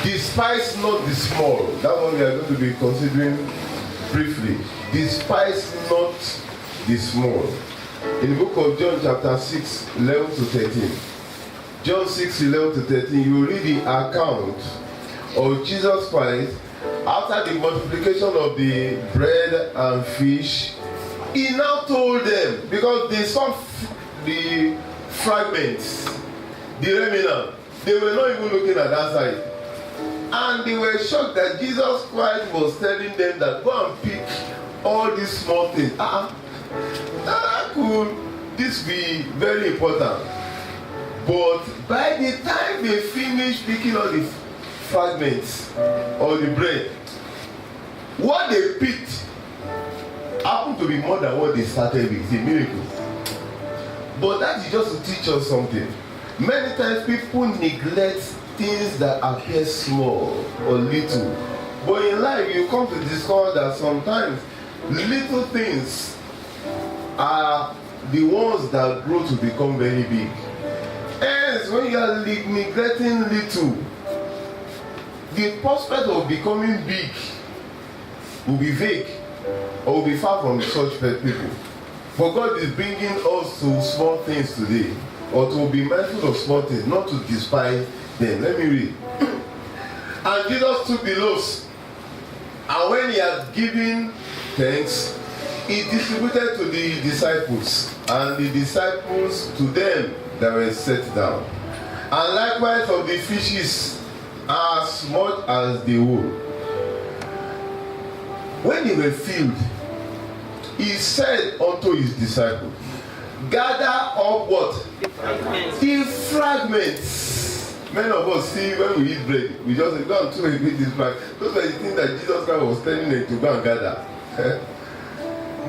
Despise not the small. That one we are going to be considering briefly. Despise not the small. In the book of John chapter 6, 11 to 13. John 6, 11 to 13, you read the account of Jesus Christ after the multiplication of the bread and fish. He now told them, because they saw the fragments, the remnant, they were not even looking at that side. And they were shocked that Jesus Christ was telling them that go and pick all these small things. Could this be very important? But by the time they finished picking all the fragments or the bread, what they picked happened to be more than what they started with. It's a miracle. But that is just to teach us something. Many times people neglect things that appear small or little. But in life you come to discover that sometimes little things are the ones that grow to become very big. Hence, when you are neglecting little, the prospect of becoming big will be vague or will be far from such people. For God is bringing us to small things today, or to be mindful of small things, not to despise them. Let me read. And Jesus took the loaves, and when he had given thanks, he distributed to the disciples, and the disciples to them that were set down. And likewise of the fishes, as much as they would. When they were filled, he said unto his disciples, gather up what? The fragments. Many of us see when we eat bread, we just say, go and throw away this fragment. Those are the things that Jesus Christ was telling them to go and gather.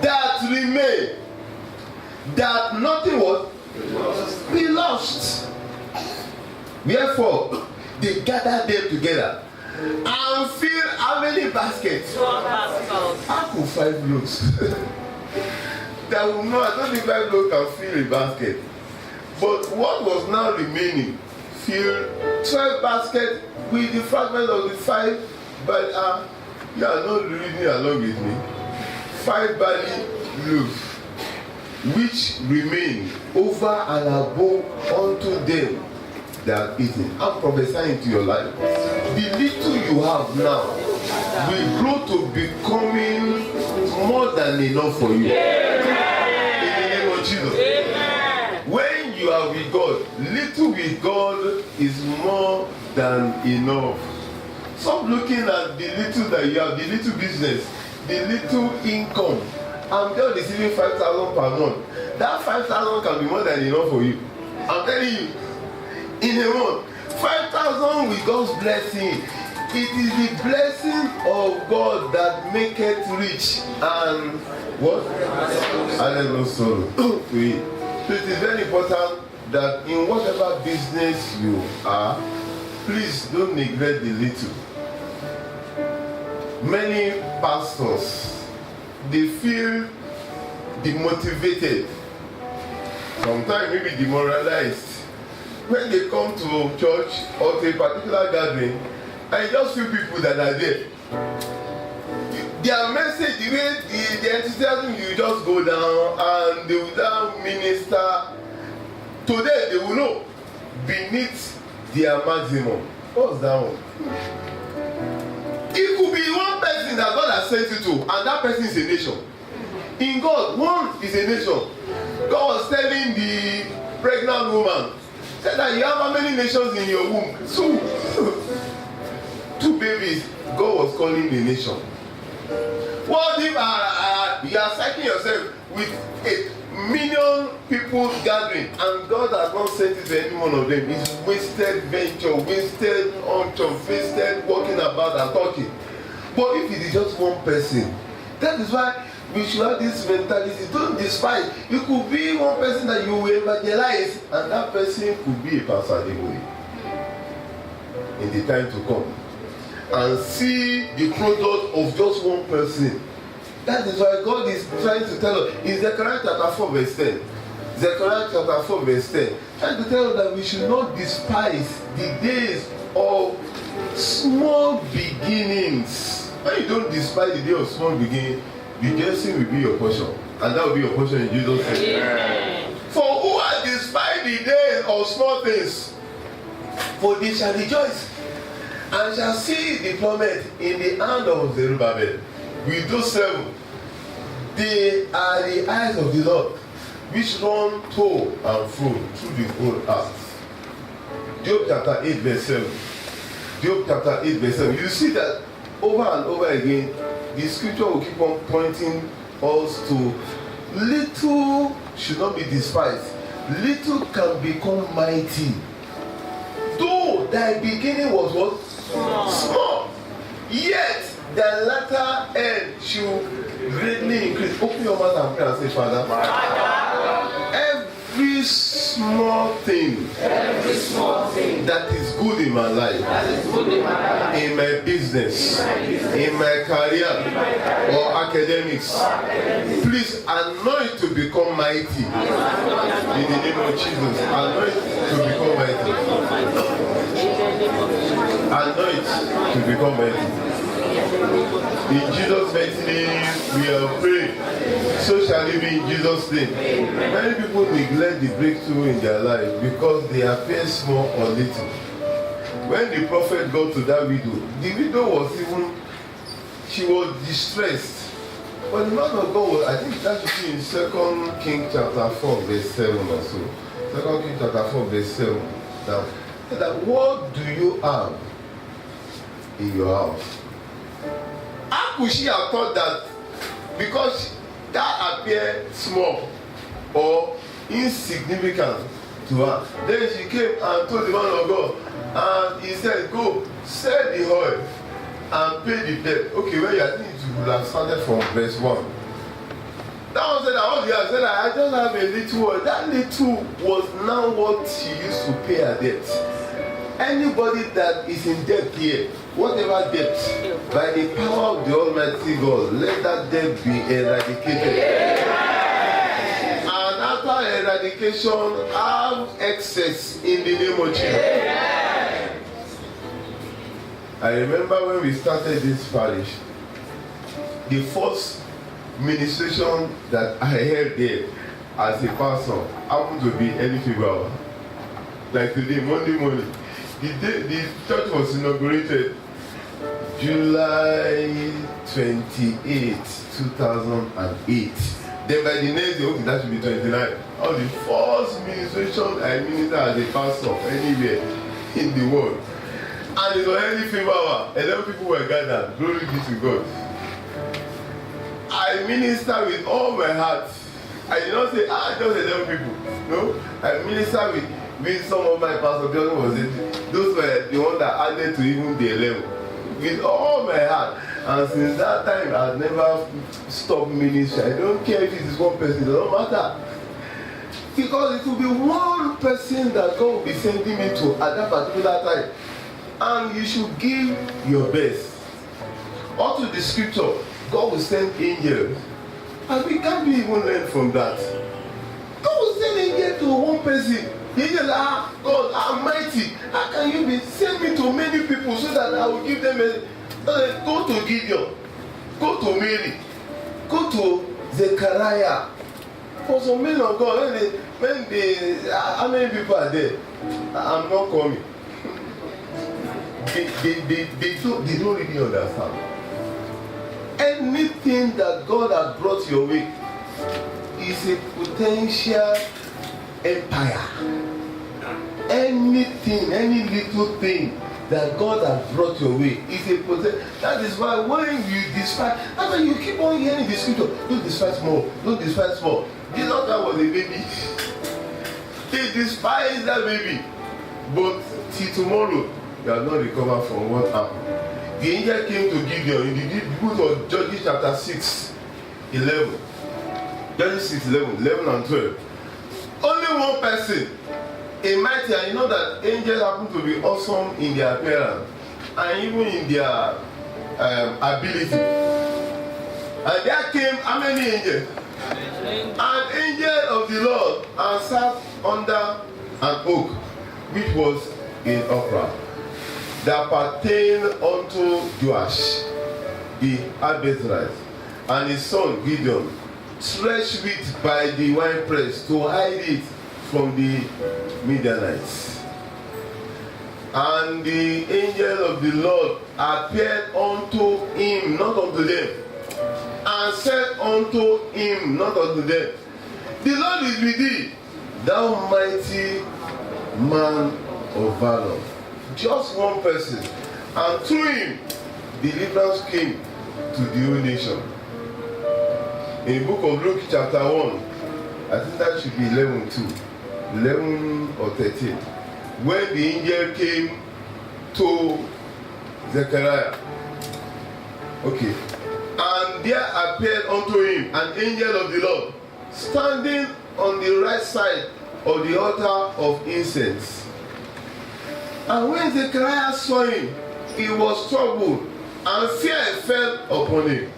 That remain, that nothing was be lost. Wherefore, they gathered them together and fill how many baskets? 12 baskets. How could 5 loaves? That will not, I don't think 5 loaves can fill a basket. But what was now remaining filled 12 baskets with the fragment of the 5. But you are not reading along with me. 5 barley loaves, which remain over and above unto them that are eating. I'm prophesying to your life. The little you have now will grow to becoming more than enough for you. In the name of Jesus. When you are with God, little with God is more than enough. Stop looking at the little that you have, the little business, the little income. I'm just receiving 5,000 per month. That 5,000 can be more than enough for you. I'm telling you. In a month, 5,000 with God's blessing. It is the blessing of God that maketh rich and what? And no sorrow. So it is very important that in whatever business you are, please don't neglect the little. Many pastors, they feel demotivated, sometimes maybe demoralized, when they come to church or to a particular gathering and just few people that are there. Their message, the way the enthusiasm, you just go down and they will now minister. Today they will know beneath their maximum. What's that one? It could be one person that God has sent you to, and that person is a nation. In God, one is a nation. God was telling the pregnant woman, said that you have how many nations in your womb? 2 babies. God was calling the nation. What if you are cycling yourself with 8 million people gathering and God has not sent it to any one of them? It's wasted venture, wasted unction, wasted walking about and talking. But if it is just one person, that is why we should have this mentality. Don't despise. You could be one person that you will evangelize, and that person could be a pastor anyway in the time to come. And see the product of just one person. That is why God is trying to tell us in Zechariah chapter 4 verse 10. Zechariah chapter 4 verse 10. Trying to tell us that we should not despise the days of Small beginnings. When you don't despise the day of small beginning, rejoicing will be your portion. And that will be your portion in Jesus' name. Amen. For who has despised the days of small things, for they shall rejoice and shall see deployment in the hand of Zerubbabel. With those 7, they are the eyes of the Lord, which run to and fro through the whole earth. Job chapter 8 verse 7. Job chapter 8 verse 7. You see that over and over again, the scripture will keep on pointing us to little should not be despised. Little can become mighty. Though thy beginning was what? Small. Yet the latter end should greatly increase. Open your mouth and pray and say, Father, every small thing that is good in my life, in my business, in my career or academics, please anoint to become mighty. In the name of Jesus, anoint to become mighty. Anoint to become mighty. In Jesus' mighty name, we are praying. So shall it be in Jesus' name. Many people neglect the breakthrough in their life because they appear small or little. When the prophet got to that widow, the widow was she was distressed. But the man of God was, I think that should be in 2 Kings chapter 4, verse 7 or so. 2 Kings chapter 4, verse 7. Now, that what do you have in your house? How could she have thought that because that appeared small or insignificant to her, then she came and told the man of God, and he said, go sell the oil and pay the debt. Okay, well, I think you would have started from verse 1. That one said, I said, I just have a little oil. That little was now what she used to pay her debt. Anybody that is in debt here, whatever debt, by the power of the Almighty God, let that debt be eradicated. Yeah. And after eradication, have excess in the name of Jesus. Yeah. I remember when we started this parish, the first ministration that I held there as a pastor happened to be early February. Like today, Monday morning. The church was inaugurated July 28, 2008. Then by the next day, okay, that should be 29. All the first ministration I ministered as a pastor anywhere in the world. And it was early fever hour. 11 people were gathered. Glory be to God. I ministered with all my heart. I did not say, just 11 people. No, I ministered with some of my pastors. Those were the ones that added to even the 11. With all my heart. And since that time, I've never stopped ministry. I don't care if it is one person, it doesn't matter. Because it will be one person that God will be sending me to at that particular time. And you should give your best. Up to the scripture, God will send angels. And we can't even learn from that. God will send angels to one person. The angels are, God, Almighty. How can you be send me to many people so that I will give them a... Go to Gideon. Go to Mary. Go to Zechariah. For some men of God, how many people are there? I'm not coming. They don't really understand. Anything that God has brought your way is a potential empire. Anything, any little thing that God has brought your way is a potential. That is why when you despise, that's why you keep on hearing the scripture. Don't despise small. Don't despise small. Jesus was a baby. They despise that baby. But till tomorrow, you have not recovered from what happened. The angel came to Gideon in the book of Judges chapter 6, 11. Judges 6, 11 and 12. Only one person, a mighty, and you know that angels happen to be awesome in their appearance and even in their ability. And there came how many angels? An angel of the Lord and sat under an oak which was in Ophrah. that pertained unto Joash the Abiezrite, and his son Gideon stretched wheat by the winepress to hide it from the Midianites. And the angel of the Lord appeared unto him, not unto them, and said unto him, not unto them, the Lord is with thee, thou mighty man of valor. Just one person, and through him deliverance came to the whole nation. In the book of Luke chapter 1, I think that should be 11 or 13, when the angel came to Zechariah. Okay. And there appeared unto him an angel of the Lord, standing on the right side of the altar of incense. And when Zechariah saw him, he was troubled, and fear fell upon him.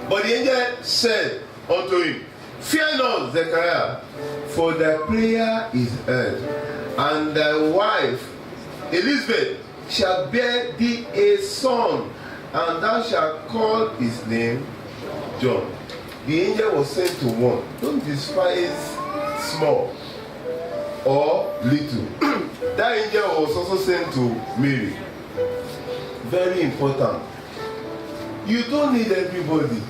But the angel said unto him, fear not, Zechariah, for thy prayer is heard, and thy wife Elizabeth shall bear thee a son, and thou shalt call his name John. The angel was sent to one. Don't despise small or little. That angel was also sent to Mary. Very important. You don't need everybody.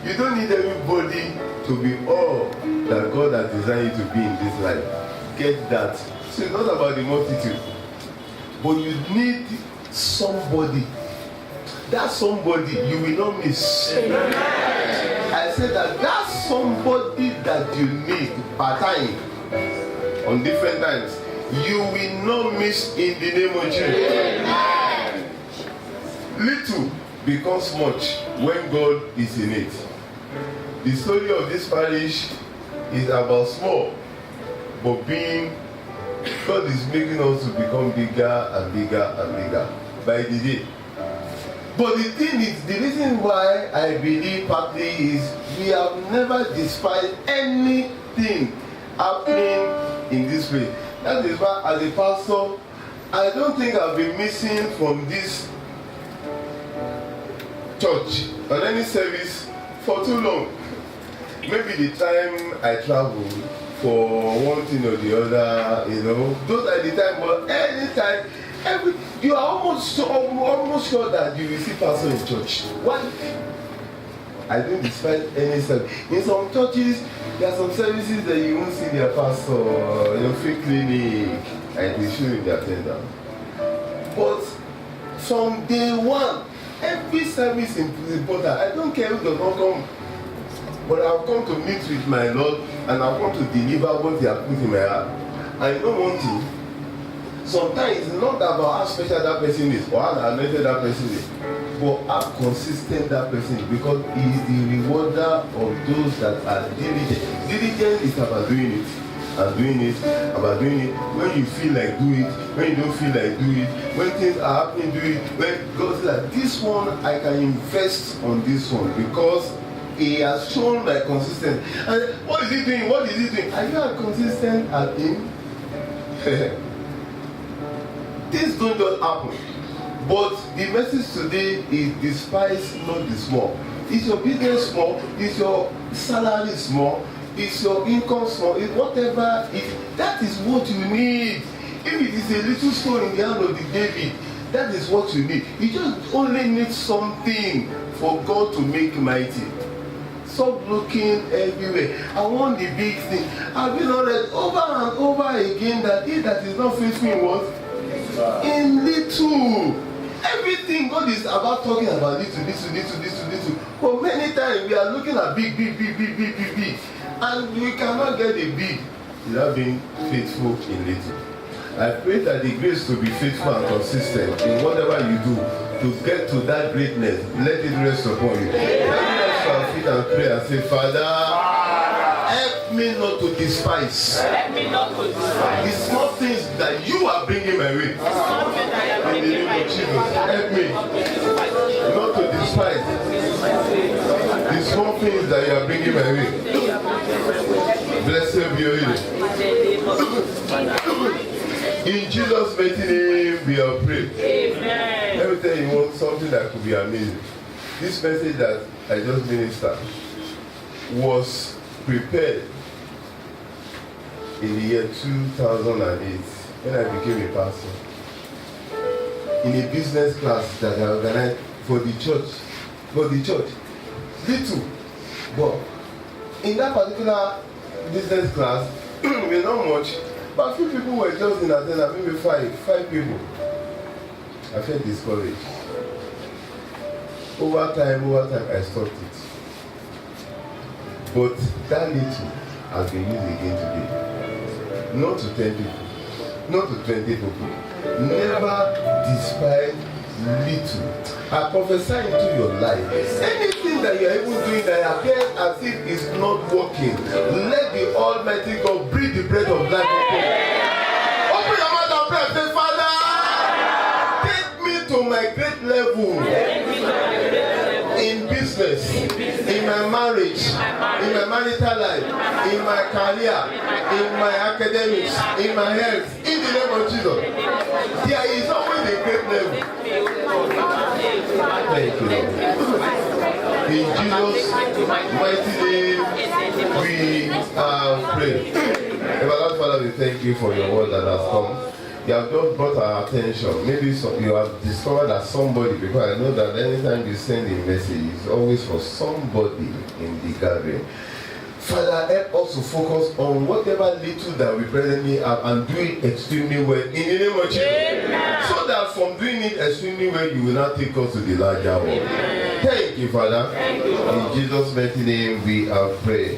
You don't need everybody to be all that God has designed you to be in this life. Get that. So it's not about the multitude. But you need somebody. That somebody you will not miss. Amen. I said that somebody that you need per time, on different times, you will not miss in the name of Jesus. Amen. Little becomes much when God is in it. The story of this parish is about small, but God is making us to become bigger and bigger and bigger by the day. But the thing is, the reason why I believe partly is we have never despised anything happening in this way. That is why, as a pastor, I don't think I've been missing from this church on any service for too long. Maybe the time I travel for one thing or the other, those are the time. But anytime, you are almost sure that you will see pastor in church. Why? I don't despise any service. In some churches, there are some services that you won't see their pastor, free clinic, and they show you their attendance. But from day one, every service is important. I don't care who does not come, but I've come to meet with my Lord, and I've come to deliver what He has put in my heart. I know one thing. Sometimes it's not about how special that person is or how anointed that person is, but how consistent that person is, because He is the rewarder of those that are diligent. Diligent is about doing it. And doing it, about doing it. When you feel like do it, when you don't feel like do it, when things are happening, do it. When God says that this one I can invest on this one because He has shown my consistency. And what is He doing? What is He doing? Are you as consistent as Him? Things don't just happen. But the message today is despise not the small. Is your business small? Is your salary small? Is your income small? Is whatever that is what you need. If it is a little stone in the hand of the David, that is what you need. You just only need something for God to make mighty. Stop looking everywhere. I want the big thing. I've been on it over and over again that he that is not faithful in what? In little. Everything God is about talking about little. But many times we are looking at big. And we cannot get a big without being faithful in little. I pray that the grace to be faithful and consistent in whatever you do to get to that greatness, let it rest upon you. Let me rest our feet and pray and say, Father, help me not to despise. Help me not to despise. The small things that you are bringing my way. In the name of Jesus, help me not to despise the small things that you are bringing my way. Blessed be your name. In Jesus' mighty name, we are praying. Amen. Let me tell you something that could be amazing. This message that I just ministered was prepared in the year 2008 when I became a pastor. In a business class that I organized for the church. Little. But in that particular business class, we're not much, but few people were just in attendance, maybe five people. I felt discouraged. Over time, I stopped it. But that little has been used again today. Not to 10 people, not to 20 people. Never despise little. I prophesy into your life. Anything that you are even doing that appears as if it's not working, let the Almighty God breathe the breath of life upon you. Open your mouth and pray and say, Father, take me to my great level in business, in my marriage, in my marital life, in my career, in my academics, in my health, in the name of Jesus. There is always a great level. Thank you, Lord. In Jesus' mighty name, we pray. Everlasting Father, we thank you for your word that has come. You have just brought our attention. Maybe you have discovered that somebody, because I know that anytime you send a message, it's always for somebody in the gathering. Father, help us to focus on whatever little that we presently have and do it extremely well in the name of Jesus. Amen. So that from doing it extremely well, you will not take us to the larger one. Thank you, Father. Thank you, in Jesus' mighty name we have prayed.